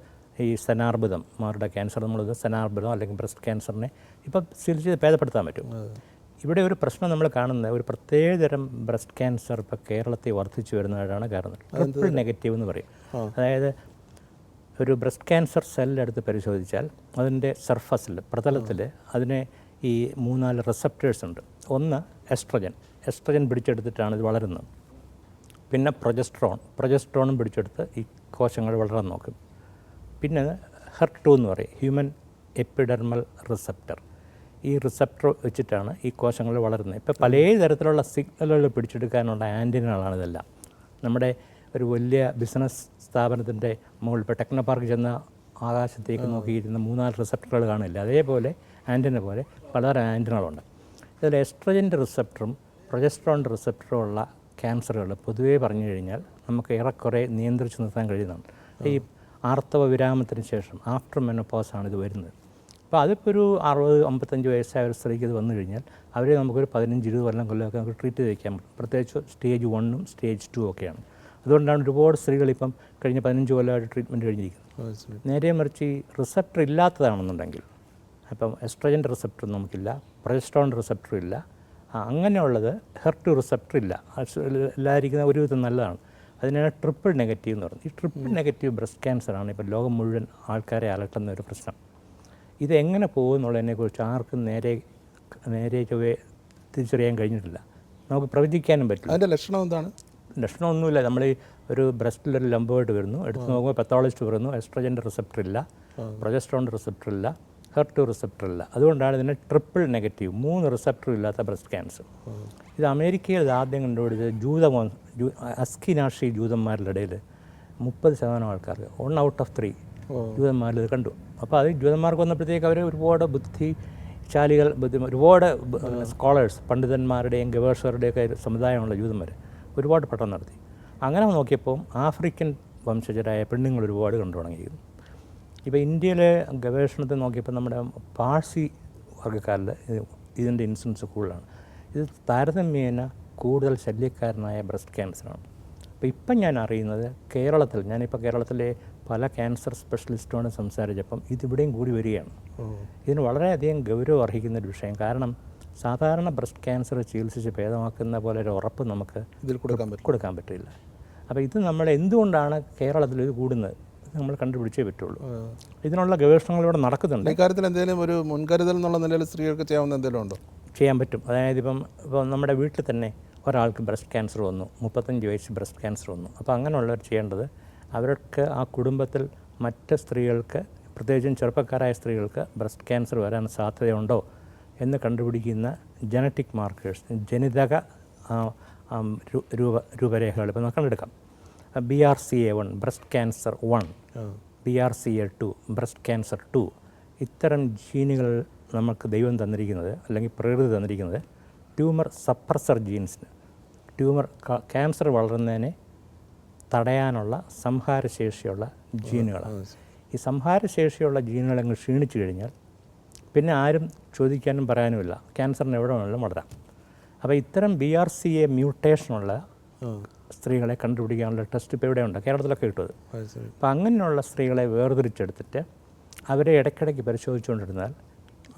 ഈ സ്തനാർബുദം, മാറിട ക്യാൻസർ നമ്മളത് സ്തനാർബുദം അല്ലെങ്കിൽ ബ്രസ്റ്റ് ക്യാൻസറിനെ ഇപ്പം ചികിത്സിച്ച് ഭേദപ്പെടുത്താൻ പറ്റും. ഇവിടെ ഒരു പ്രശ്നം നമ്മൾ കാണുന്നത് ഒരു പ്രത്യേകതരം ബ്രസ്റ്റ് ക്യാൻസർ ഇപ്പോൾ കേരളത്തിൽ വർദ്ധിച്ചു വരുന്നതായിട്ടാണ് കാരണം. ട്രിപ്പിൾ നെഗറ്റീവ് എന്ന് പറയും. അതായത് ഒരു ബ്രസ്റ്റ് ക്യാൻസർ സെല്ലെടുത്ത് പരിശോധിച്ചാൽ അതിൻ്റെ സർഫസിൽ പ്രതലത്തിൽ അതിനെ ഈ 3-4 റിസപ്റ്റേഴ്സ് ഉണ്ട്. ഒന്ന് എസ്ട്രജൻ പിടിച്ചെടുത്തിട്ടാണ് ഇത് വളരുന്നത്. പിന്നെ പ്രൊജസ്ട്രോണും പിടിച്ചെടുത്ത് ഈ കോശങ്ങൾ വളരാൻ നോക്കും. പിന്നെ HER2 എന്ന് പറയും, ഹ്യൂമൻ എപ്പിഡെർമൽ റിസപ്റ്റർ. ഈ റിസപ്റ്റർ വെച്ചിട്ടാണ് ഈ കോശങ്ങൾ വളരുന്നത്. ഇപ്പോൾ പല തരത്തിലുള്ള സിഗ്നലുകൾ പിടിച്ചെടുക്കാനുള്ള ആൻറ്റിനകളാണ് ഇതെല്ലാം. നമ്മുടെ ഒരു വലിയ ബിസിനസ് സ്ഥാപനത്തിൻ്റെ മുകളിൽ ഇപ്പോൾ ടെക്നോ പാർക്ക് ചെന്ന ആകാശത്തേക്ക് നോക്കിയിരുന്ന 3-4 റിസപ്റ്ററുകൾ കാണില്ല. അതേപോലെ ആൻറ്റിന പോലെ പലതരം ആൻറ്റിനകളുണ്ട്. ഇതിൽ എസ്ട്രജൻ്റെ റിസപ്റ്ററും പ്രൊജസ്ട്രോണിൻ്റെ റിസപ്റ്ററും ഉള്ള ക്യാൻസറുകൾ പൊതുവേ പറഞ്ഞു കഴിഞ്ഞാൽ നമുക്ക് ഏറെക്കുറെ നിയന്ത്രിച്ച് നിർത്താൻ കഴിയുന്നതാണ്. ഈ ആർത്തവ വിരാമത്തിന് ശേഷം ആഫ്റ്റർ മെനോപോസാണ് ഇത് വരുന്നത്. അപ്പോൾ അതിപ്പോൾ ഒരു 60-55 വയസ്സായ ഒരു സ്ത്രീക്ക് ഇത് വന്നു കഴിഞ്ഞാൽ അവരെ നമുക്കൊരു 15-20 കൊല്ലമൊക്കെ നമുക്ക് ട്രീറ്റ് ചെയ്ത് വയ്ക്കാൻ പറ്റും. പ്രത്യേകിച്ച് സ്റ്റേജ് 1ഉം സ്റ്റേജ് 2 ഒക്കെയാണ്. അതുകൊണ്ടാണ് ഒരുപാട് സ്ത്രീകൾ ഇപ്പം കഴിഞ്ഞ 15 കൊല്ലമായിട്ട് ട്രീറ്റ്മെൻറ്റ് കഴിഞ്ഞിരിക്കുന്നത്. നേരെ മറിച്ച് ഈ റിസപ്റ്റർ ഇല്ലാത്തതാണെന്നുണ്ടെങ്കിൽ, അപ്പം എസ്ട്രജൻ്റെ റിസപ്റ്റർ നമുക്കില്ല, പ്രൊജസ്ട്രോണിൻ്റെ റിസപ്റ്റർ ഇല്ല, അങ്ങനെയുള്ളത് HER2 റിസപ്റ്റർ ഇല്ല, എല്ലായിരിക്കുന്ന ഒരുവിധം നല്ലതാണ്. അതിനാണ് ട്രിപ്പിൾ നെഗറ്റീവ് എന്ന് പറയുന്നത്. ഈ ട്രിപ്പിൾ നെഗറ്റീവ് ബ്രസ്റ്റ് ക്യാൻസറാണ് ഇപ്പോൾ ലോകം മുഴുവൻ ആൾക്കാരെ അലട്ടുന്ന ഒരു പ്രശ്നം. ഇതെങ്ങനെ പോകുമെന്നുള്ളതിനെക്കുറിച്ച് ആർക്കും നേരെ തിരിച്ചറിയാൻ കഴിഞ്ഞിട്ടില്ല. നമുക്ക് പ്രവചിക്കാനും പറ്റില്ല. അതിൻ്റെ ലക്ഷണം എന്താണ്? ലക്ഷണമൊന്നുമില്ല. നമ്മൾ ഈ ഒരു ബ്രസ്റ്റിലൊരു ലംബമായിട്ട് വരുന്നു, എടുത്ത് നോക്കുമ്പോൾ പത്തോളജിസ്റ്റ് പറയുന്നു എസ്ട്രജൻ്റെ റിസപ്റ്റർ ഇല്ല, പ്രൊജസ്ട്രോണിൻ്റെ റിസപ്റ്റർ ഇല്ല, HER2 റിസപ്റ്റർ ഇല്ല. അതുകൊണ്ടാണ് ഇതിന് ട്രിപ്പിൾ നെഗറ്റീവ്, 3 റിസപ്റ്ററും ഇല്ലാത്ത ബ്രസ്റ്റ് ക്യാൻസർ. ഇത് അമേരിക്കയിൽ ഇത് ആദ്യം കണ്ടുപിടിച്ചത് അസ്കിനാഷി ജൂതന്മാരുടെ ഇടയിൽ 30% ആൾക്കാർക്ക് 1 out of 3 ജൂതന്മാരിൽ ഇത് കണ്ടു. അപ്പോൾ അത് ജൂതന്മാർക്ക് വന്നപ്പോഴത്തേക്ക് അവർ ഒരുപാട് ബുദ്ധിശാലികൾ, ഒരുപാട് സ്കോളേഴ്സ്, പണ്ഡിതന്മാരുടെയും ഗവേഷകരുടെയൊക്കെ സമുദായമുള്ള ജൂതന്മാർ ഒരുപാട് പഠനം നടത്തി. അങ്ങനെ നോക്കിയപ്പോൾ ആഫ്രിക്കൻ വംശജരായ പെണ്ണുങ്ങൾ ഒരുപാട് കണ്ടു തുടങ്ങിയിരുന്നു. ഇപ്പോൾ ഇന്ത്യയിലെ ഗവേഷണത്തിൽ നോക്കിയപ്പോൾ നമ്മുടെ പാഴ്സി വർഗ്ഗക്കാരിൽ ഇതിൻ്റെ ഇൻസിഡൻസ് കൂടുതലാണ്. ഇത് താരതമ്യേന കൂടുതൽ ശല്യക്കാരനായ ബ്രസ്റ്റ് ക്യാൻസറാണ്. അപ്പോൾ ഇപ്പം ഞാൻ അറിയുന്നത് ഞാനിപ്പോൾ കേരളത്തിലെ പല ക്യാൻസർ സ്പെഷ്യലിസ്റ്റുമാണ് സംസാരിച്ചപ്പം ഇതിവിടെയും കൂടി വരികയാണ്. ഇതിന് വളരെയധികം ഗൗരവം അർഹിക്കുന്ന ഒരു വിഷയം. കാരണം സാധാരണ ബ്രസ്റ്റ് ക്യാൻസർ ചികിത്സിച്ച് ഭേദമാക്കുന്ന പോലെ ഒരു ഉറപ്പ് നമുക്ക് ഇതിൽ കൊടുക്കാൻ പറ്റില്ല. അപ്പോൾ ഇത് നമ്മൾ എന്തുകൊണ്ടാണ് കേരളത്തിൽ ഇത് കൂടുന്നത് നമ്മൾ കണ്ടുപിടിച്ചേ പറ്റുള്ളൂ. ഇതിനുള്ള ഗവേഷണങ്ങൾ ഇവിടെ നടക്കുന്നുണ്ട്. ഈ കാര്യത്തിൽ എന്തെങ്കിലും ഒരു മുൻകരുതൽ എന്നുള്ള നിലയിൽ സ്ത്രീകൾക്ക് ചെയ്യാവുന്ന എന്തെങ്കിലും ഉണ്ടോ? ചെയ്യാൻ പറ്റും. അതായത് ഇപ്പം നമ്മുടെ വീട്ടിൽ തന്നെ ഒരാൾക്ക് ബ്രസ്റ്റ് ക്യാൻസർ വന്നു, 35 വയസ്സ് ബ്രസ്റ്റ് ക്യാൻസർ വന്നു. അപ്പോൾ അങ്ങനെയുള്ളവർ ചെയ്യേണ്ടത് അവർക്ക് ആ കുടുംബത്തിൽ മറ്റ് സ്ത്രീകൾക്ക്, പ്രത്യേകിച്ചും ചെറുപ്പക്കാരായ സ്ത്രീകൾക്ക് ബ്രസ്റ്റ് ക്യാൻസർ വരാൻ സാധ്യതയുണ്ടോ എന്ന് കണ്ടുപിടിക്കുന്ന ജനറ്റിക് മാർക്കേഴ്സ്, ജനിതക രൂപരേഖകൾ ഇപ്പോൾ നമുക്ക് കണ്ടെടുക്കാം. BRCA1 breast cancer 1, BRCA2 breast cancer 2. ഇത്തരം ജീനുകൾ നമുക്ക് ദൈവം തന്നിരിക്കുന്നത്, അല്ലെങ്കിൽ പ്രകൃതി തന്നിരിക്കുന്നത് ട്യൂമർ സപ്രസർ ജീൻസിന്, ക്യാൻസർ വളരുന്നതിനെ തടയാനുള്ള സംഹാരശേഷിയുള്ള ജീനുകളാണ്. ഈ സംഹാരശേഷിയുള്ള ജീനുകളങ്ങ് ക്ഷീണിച്ചു കഴിഞ്ഞാൽ പിന്നെ ആരും ചോദിക്കാനും പറയാനുമില്ല, ക്യാൻസറിന് എവിടെ വേണമെങ്കിലും വളരാം. അപ്പോൾ ഇത്തരം BRCA മ്യൂട്ടേഷനുള്ള സ്ത്രീകളെ കണ്ടുപിടിക്കാനുള്ള ടെസ്റ്റ് ഇപ്പോൾ ഇവിടെയുണ്ട്, കേരളത്തിലൊക്കെ കിട്ടും. അപ്പോൾ അങ്ങനെയുള്ള സ്ത്രീകളെ വേർതിരിച്ചെടുത്തിട്ട് അവരെ ഇടയ്ക്കിടയ്ക്ക് പരിശോധിച്ചുകൊണ്ടിരുന്നാൽ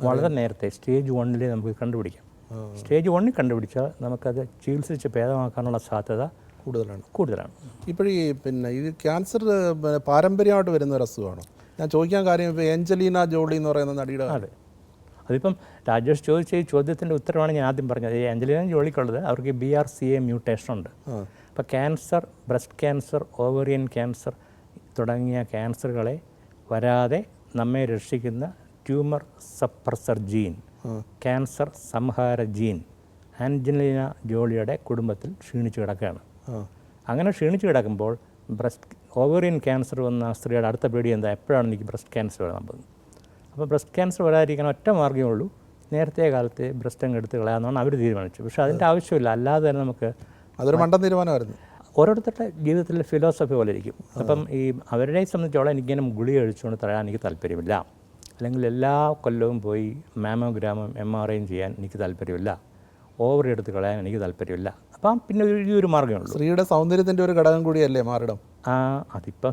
വളരെ നേരത്തെ സ്റ്റേജ് 1 നമുക്ക് കണ്ടുപിടിക്കാം. സ്റ്റേജ് 1 കണ്ടുപിടിച്ചാൽ നമുക്കത് ചികിത്സിച്ച് ഭേദമാക്കാനുള്ള സാധ്യത കൂടുതലാണ്. ഇപ്പോഴീ പിന്നെ ഈ ക്യാൻസർ പാരമ്പര്യമായിട്ട് വരുന്ന ഒരു അസുഖമാണോ? ഞാൻ ചോദിക്കാൻ കാര്യം ഇപ്പോൾ ഏഞ്ചലീന ജോളി എന്ന് പറയുന്ന നടിയുടെ. അതെ, അതിപ്പം രാജേഷ് ചോദിച്ച ഈ ചോദ്യത്തിൻ്റെ ഉത്തരവാണ് ഞാൻ ആദ്യം പറഞ്ഞത്. ഈ ഏഞ്ചലീന ജോളിക്കുള്ളത് അവർക്ക് BRCA മ്യൂട്ടേഷൻ ഉണ്ട്. അപ്പോൾ cancer, breast cancer, ovarian cancer തുടങ്ങിയ ക്യാൻസറുകളെ വരാതെ നമ്മെ രക്ഷിക്കുന്ന ട്യൂമർ സപ്രസർ ജീൻ, ക്യാൻസർ സംഹാര ജീൻ ആഞ്ചലീന ജോളിയുടെ കുടുംബത്തിൽ ക്ഷീണിച്ചു കിടക്കുകയാണ്. അങ്ങനെ ക്ഷീണിച്ചു കിടക്കുമ്പോൾ ഓവറിയൻ ക്യാൻസർ വന്ന സ്ത്രീയുടെ അടുത്ത പേടി എന്താ? എപ്പോഴാണ് എനിക്ക് ബ്രസ്റ്റ് ക്യാൻസർ വരാൻ പോകുന്നത്? അപ്പോൾ ബ്രസ്റ്റ് ക്യാൻസർ വരാതിരിക്കാൻ ഒറ്റ മാർഗ്ഗമേ ഉള്ളൂ, നേരത്തെ കാലത്ത് ബ്രസ്റ്റ് അങ്ങ് എടുത്ത് കളയാമെന്നാണ് അവർ തീരുമാനിച്ചു. പക്ഷേ അതിൻ്റെ ആവശ്യമില്ല, അല്ലാതെ തന്നെ നമുക്ക് അതൊരു മണ്ടൻ തീരുമാനമായിരുന്നു. ഓരോരുത്തരുടെ ജീവിതത്തിലെ ഫിലോസഫി പോലെ ഇരിക്കും. അപ്പം ഈ അവരെ സംബന്ധിച്ചോളം എനിക്കിങ്ങനെ ഗുളിക കഴിച്ചുകൊണ്ട് തരാൻ എനിക്ക് താല്പര്യമില്ല, അല്ലെങ്കിൽ എല്ലാ കൊല്ലവും പോയി മാമോഗ്രാമും MRIയും ചെയ്യാൻ എനിക്ക് താല്പര്യമില്ല, ഓവർ എടുത്ത് കളയാൻ എനിക്ക് താല്പര്യമില്ല. അപ്പം പിന്നെ ഈ ഒരു മാർഗ്ഗമേ ഉള്ളൂ. സ്ത്രീയുടെ സൗന്ദര്യത്തിൻ്റെ ഒരു ഘടകം കൂടിയല്ലേ മാറിടം? അതിപ്പം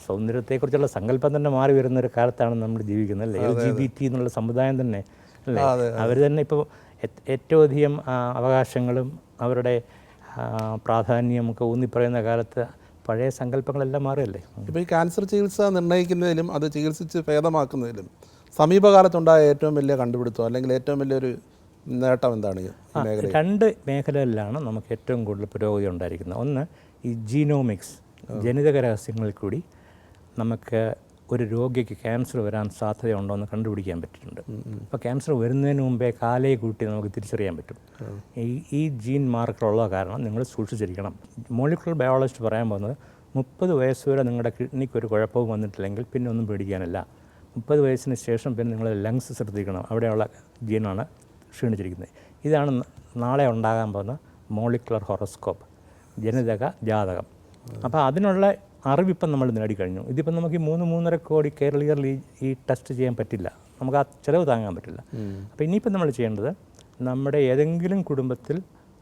സൗന്ദര്യത്തെക്കുറിച്ചുള്ള സങ്കല്പം തന്നെ മാറി വരുന്നൊരു കാലത്താണ് നമ്മൾ ജീവിക്കുന്നത്, അല്ലേ? LGBT എന്നുള്ള സമുദായം തന്നെ, അല്ലേ? അവർ തന്നെ ഇപ്പോൾ ഏറ്റവും അധികം അവകാശങ്ങളും അവരുടെ പ്രാധാന്യമൊക്കെ ഊന്നിപ്പറയുന്ന കാലത്ത് പഴയ സങ്കല്പങ്ങളെല്ലാം മാറുകയല്ലേ. ഇപ്പോൾ ഈ ക്യാൻസർ ചികിത്സ നിർണ്ണയിക്കുന്നതിലും അത് ചികിത്സിച്ച് ഭേദമാക്കുന്നതിലും സമീപകാലത്തുണ്ടായ ഏറ്റവും വലിയ കണ്ടുപിടുത്തം അല്ലെങ്കിൽ ഏറ്റവും വലിയൊരു നേട്ടം എന്താണ്? രണ്ട് മേഖലകളിലാണ് നമുക്ക് ഏറ്റവും കൂടുതൽ പുരോഗതി ഉണ്ടായിരിക്കുന്നത്. ഒന്ന് ഈ ജീനോമിക്സ്, ജനിതക രഹസ്യങ്ങളിൽ കൂടി നമുക്ക് ഒരു രോഗിക്ക് ക്യാൻസർ വരാൻ സാധ്യതയുണ്ടോ എന്ന് കണ്ടുപിടിക്കാൻ പറ്റിയിട്ടുണ്ട്. അപ്പോൾ ക്യാൻസർ വരുന്നതിന് മുമ്പേ കാലയെ കൂട്ടി നമുക്ക് തിരിച്ചറിയാൻ പറ്റും. ഈ ജീൻ മാർക്കറുള്ള കാരണം നിങ്ങൾ സൂക്ഷിച്ചിരിക്കണം. മോളിക്കുലർ ബയോളജിസ്റ്റ് പറയാൻ പോകുന്നത് 30 വയസ്സ് വരെ നിങ്ങളുടെ കിഡ്നിക്ക് ഒരു കുഴപ്പവും വന്നിട്ടില്ലെങ്കിൽ പിന്നെ ഒന്നും പേടിക്കാനില്ല. 30 വയസ്സിന് ശേഷം പിന്നെ നിങ്ങൾ ലങ്സ് ശ്രദ്ധിക്കണം, അവിടെയുള്ള ജീനാണ് ക്ഷീണിച്ചിരിക്കുന്നത്. ഇതാണ് നാളെ ഉണ്ടാകാൻ പോകുന്ന മോളിക്കുലർ ഹൊറോസ്കോപ്പ്, ജനിതക ജാതകം. അപ്പോൾ അതിനുള്ള അറിവിപ്പം നമ്മൾ നേടിക്കഴിഞ്ഞു. ഇതിപ്പം നമുക്ക് ഈ 3-3.5 കോടി കേരളീയരിൽ ഈ ടെസ്റ്റ് ചെയ്യാൻ പറ്റില്ല, നമുക്ക് ആ ചിലവ് താങ്ങാൻ പറ്റില്ല. അപ്പോൾ ഇനിയിപ്പം നമ്മൾ ചെയ്യേണ്ടത്, നമ്മുടെ ഏതെങ്കിലും കുടുംബത്തിൽ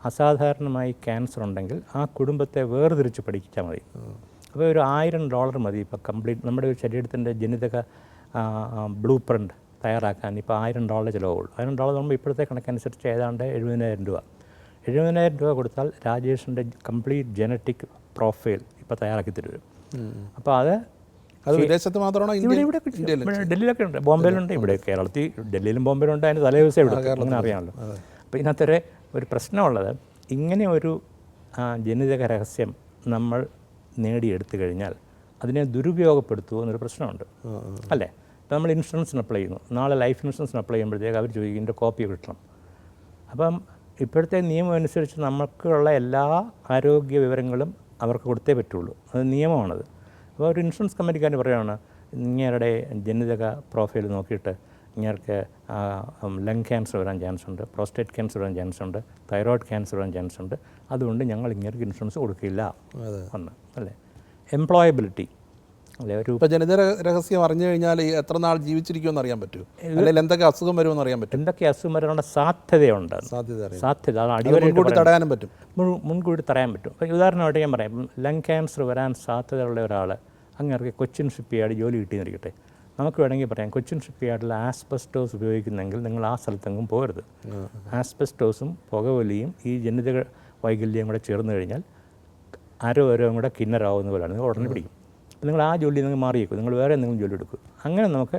അസാധാരണമായി ക്യാൻസർ ഉണ്ടെങ്കിൽ ആ കുടുംബത്തെ വേർതിരിച്ച് പഠിച്ചാൽ മതി. അപ്പോൾ ഒരു $1000 മതി ഇപ്പോൾ കംപ്ലീറ്റ് നമ്മുടെ ഒരു ശരീരത്തിൻ്റെ ജനിതക ബ്ലൂ പ്രിൻ്റ് തയ്യാറാക്കാൻ. ഇപ്പോൾ $1000 ചിലവുള്ളൂ. $1000 നമ്മൾ ഇപ്പോഴത്തെ കണക്കനുസരിച്ച് ഏതാണ്ട് 70,000 രൂപ. 70,000 രൂപ കൊടുത്താൽ രാജേഷിൻ്റെ കംപ്ലീറ്റ് ജനറ്റിക് പ്രൊഫൈൽ ഇപ്പോൾ തയ്യാറാക്കി തരും. അപ്പോൾ അത് വിദേശത്ത് മാത്രമാണോ? ഇവിടെ ഡൽഹിയിലൊക്കെ ഉണ്ട്, ബോംബെയിലുണ്ട്, ഇവിടെ കേരളത്തിൽ ഡൽഹിയിലും ബോംബെയിലുണ്ട്. അതിന് തലേ ദിവസം ഇവിടെ അങ്ങനെ അറിയാമല്ലോ. അപ്പോൾ ഇതിനകത്തൊരു ഒരു പ്രശ്നമുള്ളത്, ഇങ്ങനെ ഒരു ജനിതക രഹസ്യം നമ്മൾ നേടിയെടുത്തു കഴിഞ്ഞാൽ അതിനെ ദുരുപയോഗപ്പെടുത്തുമോ എന്നൊരു പ്രശ്നമുണ്ട്, അല്ലേ? ഇപ്പോൾ നമ്മൾ ഇൻഷുറൻസിന് അപ്ലൈ ചെയ്യുന്നു, നാളെ ലൈഫ് ഇൻഷുറൻസിന് അപ്ലൈ ചെയ്യുമ്പോഴത്തേക്ക് അവർ ചോദിക്കും ഇതിൻ്റെ കോപ്പി കിട്ടണം. അപ്പം ഇപ്പോഴത്തെ നിയമം അനുസരിച്ച് നമുക്കുള്ള എല്ലാ ആരോഗ്യ വിവരങ്ങളും അവർക്ക് കൊടുത്തേ പറ്റുള്ളൂ, അത് നിയമമാണത്. അപ്പോൾ ഒരു ഇൻഷുറൻസ് കമ്പനിക്കാർ പറയുകയാണ്, ഇങ്ങേരുടെ ജനിതക പ്രൊഫൈൽ നോക്കിയിട്ട് ഇങ്ങേർക്ക് ലങ് ക്യാൻസർ വരാൻ ചാൻസ് ഉണ്ട്, പ്രോസ്റ്റേറ്റ് ക്യാൻസർ വരാൻ ചാൻസ് ഉണ്ട്, തൈറോയ്ഡ് ക്യാൻസർ വരാൻ ചാൻസ് ഉണ്ട്, അതുകൊണ്ട് ഞങ്ങൾ ഇങ്ങേർക്ക് ഇൻഷുറൻസ് കൊടുക്കില്ല എന്ന്, അല്ലേ? എംപ്ലോയബിലിറ്റി, അല്ലേ? ഒരു ഇപ്പോൾ ജനിതക രഹസ്യം അറിഞ്ഞു കഴിഞ്ഞാൽ എത്ര നാൾ ജീവിച്ചിരിക്കുമെന്ന് അറിയാൻ പറ്റും, അല്ലെങ്കിൽ എന്തൊക്കെ അസുഖം വരുമെന്ന് അറിയാൻ പറ്റും, എന്തൊക്കെ അസുഖം വരാനുള്ള സാധ്യതയുണ്ട്, സാധ്യത മുൻകൂട്ടി തടയാനും പറ്റും, മുൻകൂട്ടി തടയാൻ പറ്റും. അപ്പോൾ ഉദാഹരണമായിട്ട് ഞാൻ പറയാം, ലങ് ക്യാൻസർ വരാൻ സാധ്യതയുള്ള ഒരാൾ അങ്ങേർക്ക് കൊച്ചിൻ ഷിപ്പ്യാർഡ് ജോലി കിട്ടിയെന്നിരിക്കട്ടെ. നമുക്ക് വേണമെങ്കിൽ പറയാം, കൊച്ചിൻ ഷിപ്പ്യാർഡിൽ ആസ്ബസ്റ്റോസ് ഉപയോഗിക്കുന്നെങ്കിൽ നിങ്ങൾ ആ സ്ഥലത്തെങ്ങും പോകരുത്. ആസ്ബസ്റ്റോസും പുകവലിയും ഈ ജനിതക വൈകല്യം കൂടെ ചേർന്ന് കഴിഞ്ഞാൽ ആരോ കൂടെ കിന്നരാവുന്ന പോലെയാണ്, നിങ്ങൾ ഉടനെ പിടിക്കും. അപ്പോൾ നിങ്ങൾ ആ ജോലി നിങ്ങൾ മാറിയേക്കും, നിങ്ങൾ വേറെ എന്തെങ്കിലും ജോലി എടുക്കും. അങ്ങനെ നമുക്ക്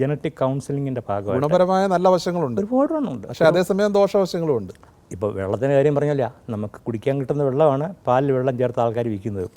ജനറ്റിക് കൗൺസിലിങ്ങിൻ്റെ ഭാഗമായി ഗുണപരമായ നല്ല വശങ്ങളുണ്ട്, ഒരുപാട് ഉണ്ട്, പക്ഷേ അതേസമയം ദോഷവശങ്ങളും ഉണ്ട്. ഇപ്പോൾ വെള്ളത്തിൻ്റെ കാര്യം പറഞ്ഞാൽ നമുക്ക് കുടിക്കാൻ കിട്ടുന്ന വെള്ളമാണ് പാലിൽ വെള്ളം ചേർത്ത് ആൾക്കാർ വിൽക്കുന്നത്.